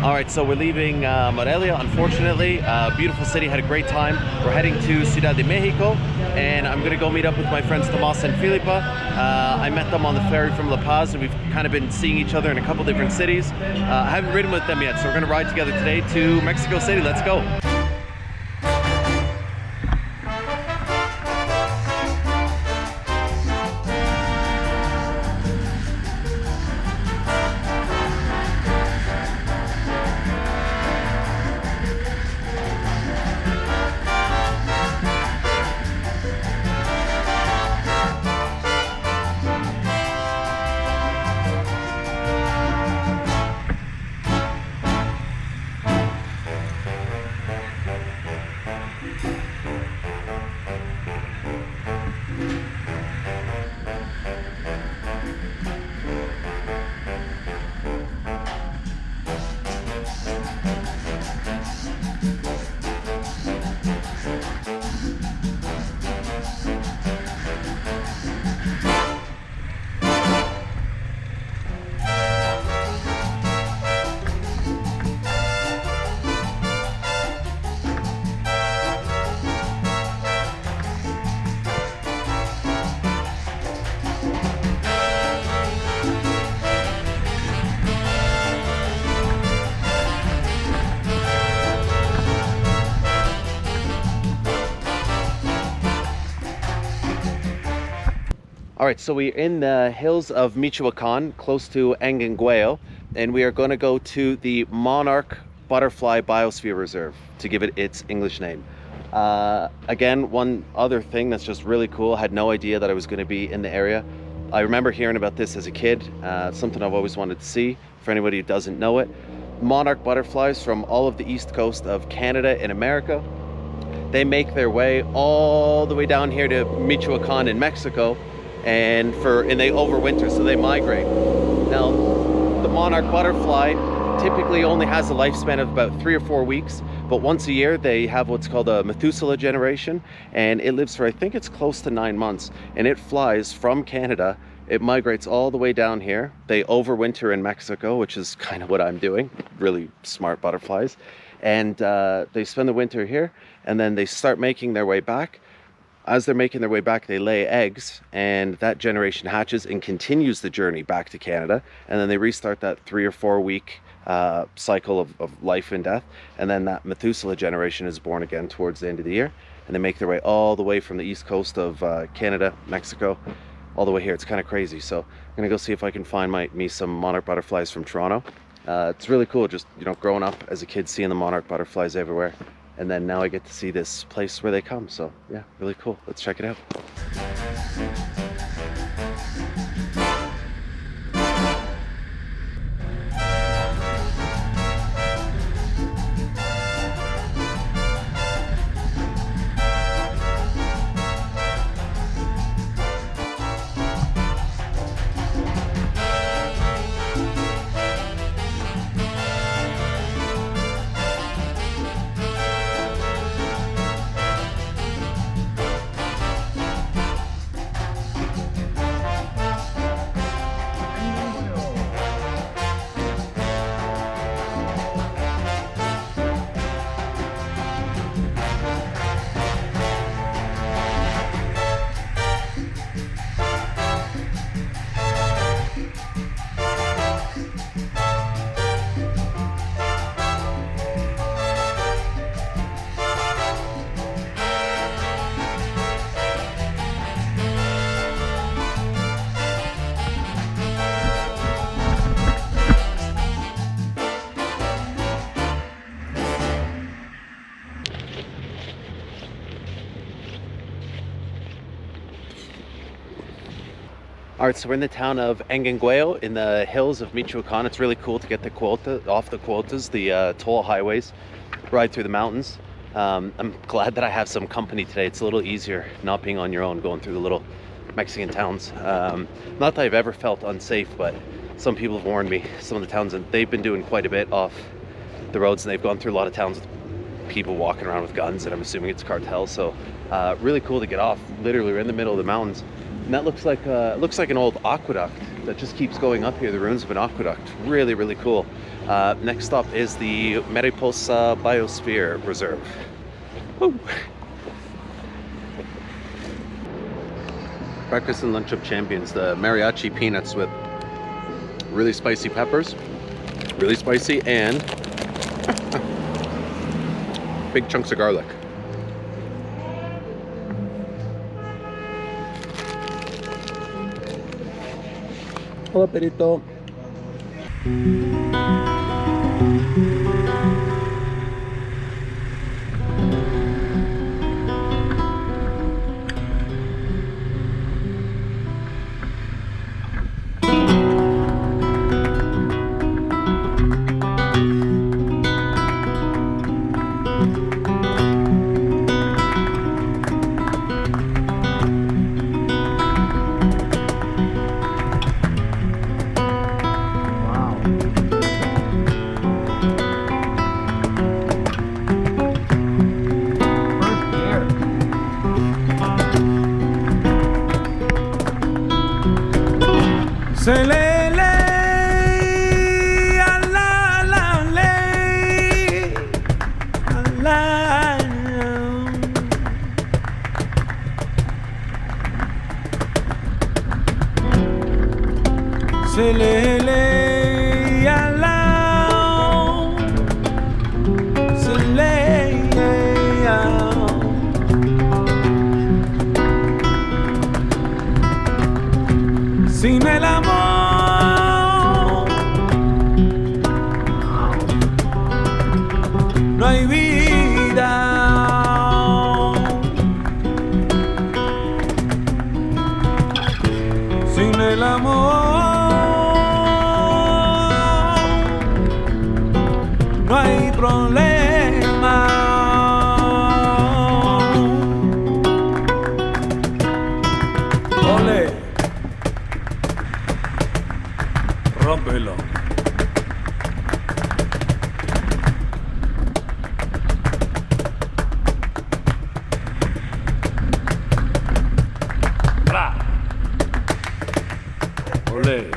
All right, so we're leaving Morelia, unfortunately. Beautiful city, had a great time. We're heading to Ciudad de Mexico, and I'm gonna go meet up with my friends Tomas and Filipa. I met them on the ferry from La Paz, and we've kind of been seeing each other in a couple different cities. I haven't ridden with them yet, so we're gonna ride together today to Mexico City. Let's go. All right, so we're in the hills of Michoacan, close to Angangueo, and we are going to go to the Monarch Butterfly Biosphere Reserve to give it its English name. Again, one other thing that's just really cool, I had no idea that I was going to be in the area. I remember hearing about this as a kid, something I've always wanted to see, for anybody who doesn't know it. Monarch butterflies from all of the east coast of Canada and America. They make their way all the way down here to Michoacan in Mexico, and they overwinter, so they migrate. Now, the monarch butterfly typically only has a lifespan of about 3 or 4 weeks, but once a year they have what's called a Methuselah generation, and it lives for, I think it's close to 9 months, and it flies from Canada. It migrates all the way down here. They overwinter in Mexico, which is kind of what I'm doing. Really smart butterflies. And they spend the winter here, and then they start making their way back. As they're making their way back, they lay eggs, and that generation hatches and continues the journey back to Canada, and then they restart that 3 or 4 week cycle of life and death, and then that Methuselah generation is born again towards the end of the year, and they make their way all the way from the east coast of Canada, Mexico, all the way here. It's kind of crazy. So I'm gonna go see if I can find me some monarch butterflies from Toronto. It's really cool, just, you know, growing up as a kid seeing the monarch butterflies everywhere. And then now I get to see this place where they come. So yeah, really cool. Let's check it out. All right, so we're in the town of Angangueo in the hills of Michoacan. It's really cool to get the off the quotas, the toll highways, ride through the mountains. I'm glad that I have some company today. It's a little easier not being on your own, going through the little Mexican towns. Not that I've ever felt unsafe, but some people have warned me. Some of the towns, and they've been doing quite a bit off the roads, and they've gone through a lot of towns with people walking around with guns, and I'm assuming it's cartels. So really cool to get off. Literally, we're in the middle of the mountains. And that looks like an old aqueduct that just keeps going up here. The ruins of an aqueduct. Really, really cool. Next up is the Mariposa Biosphere Reserve. Woo. Breakfast and lunch of champions. The mariachi peanuts with really spicy peppers. Really spicy, and big chunks of garlic. Hola, perito. Se le le a la la le a la. Se le le a la. Se le a. Sin el amor no hay vida. Sin el amor no hay problema. Ole. Rómpelo. ¡Bra! Olé.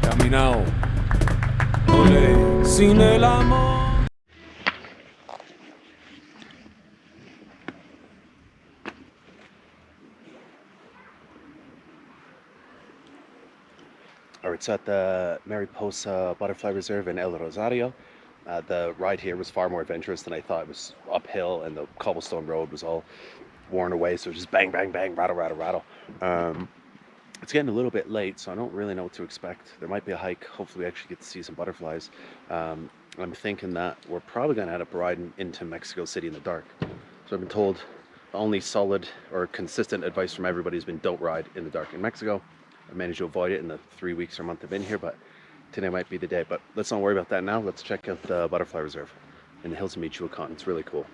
Caminao. Olé. Sin el amor. All right, so at the Mariposa Butterfly Reserve in El Rosario, the ride here was far more adventurous than I thought. It was uphill, and the cobblestone road was all worn away, so just bang, bang, bang, rattle, rattle, rattle. It's getting a little bit late, so I don't really know what to expect. There might be a hike. Hopefully we actually get to see some butterflies. I'm thinking that we're probably going to end up riding into Mexico City in the dark. So I've been told the only solid or consistent advice from everybody has been don't ride in the dark in Mexico. I managed to avoid it in the 3 weeks or month I've been here, but today might be the day. But let's not worry about that now. Let's check out the Butterfly Reserve in the hills of Michoacan. It's really cool.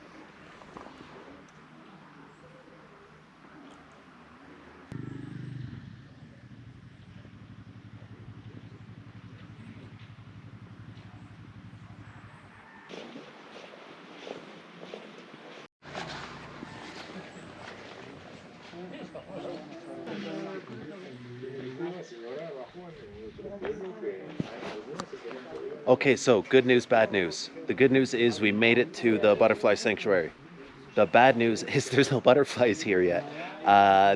Okay, so good news, bad news. The good news is we made it to the butterfly sanctuary. The bad news is there's no butterflies here yet.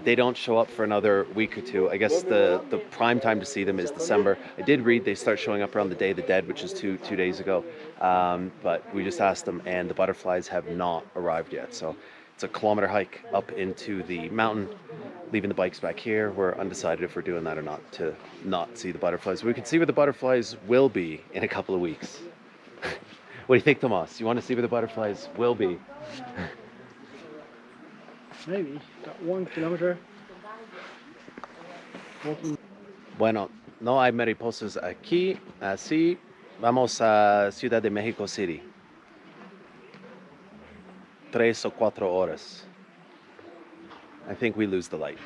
They don't show up for another week or two. I guess the prime time to see them is December. I did read they start showing up around the Day of the Dead, which is two days ago. But we just asked them, and the butterflies have not arrived yet. So it's a kilometer hike up into the mountain, leaving the bikes back here. We're undecided if we're doing that or not to not see the butterflies. We can see where the butterflies will be in a couple of weeks. What do you think, Tomas? You want to see where the butterflies will be? Maybe. Got 1 kilometer. Bueno, no hay mariposas aquí, así vamos a Ciudad de Mexico City. 3 o 4 horas. I think we lose the light.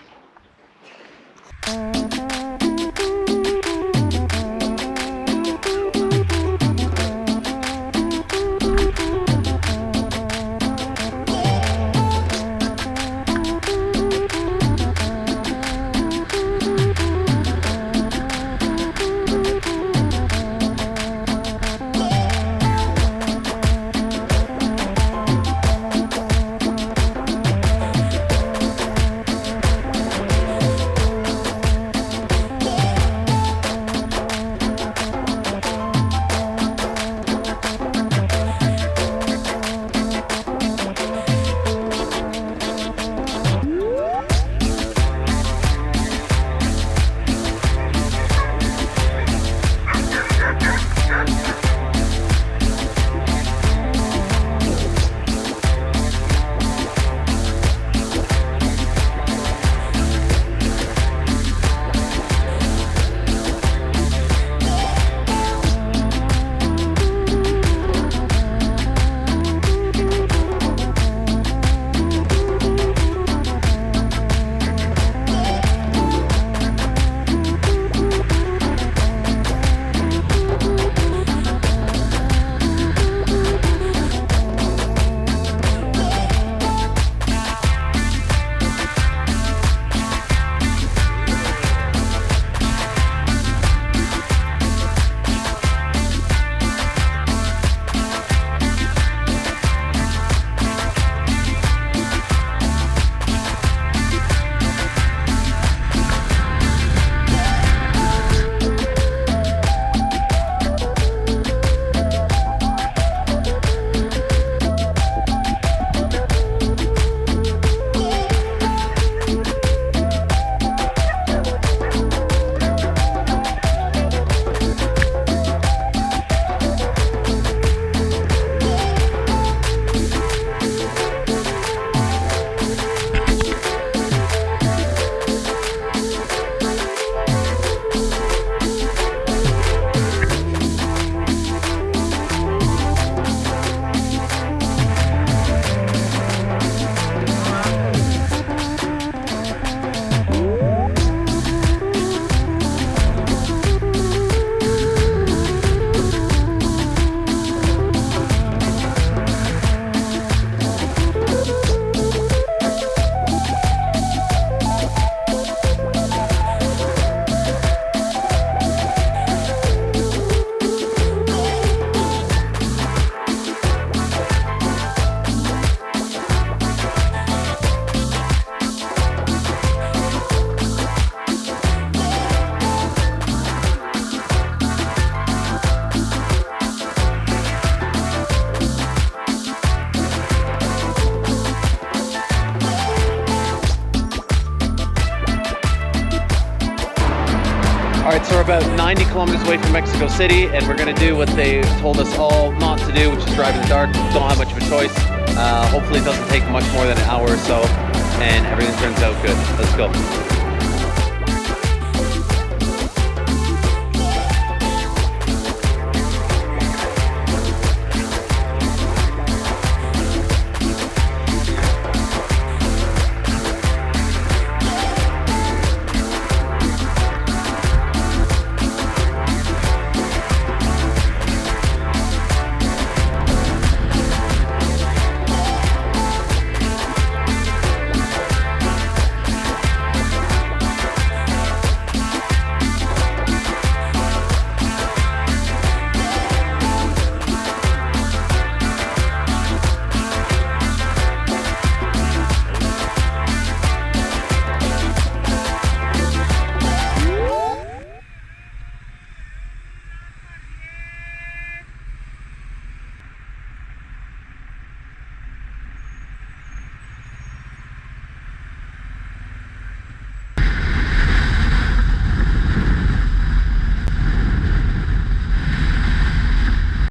we're about 90 kilometers away from Mexico City, and we're gonna do what they told us all not to do, which is drive in the dark. Don't have much of a choice. Hopefully it doesn't take much more than an hour or so, and everything turns out good. Let's go.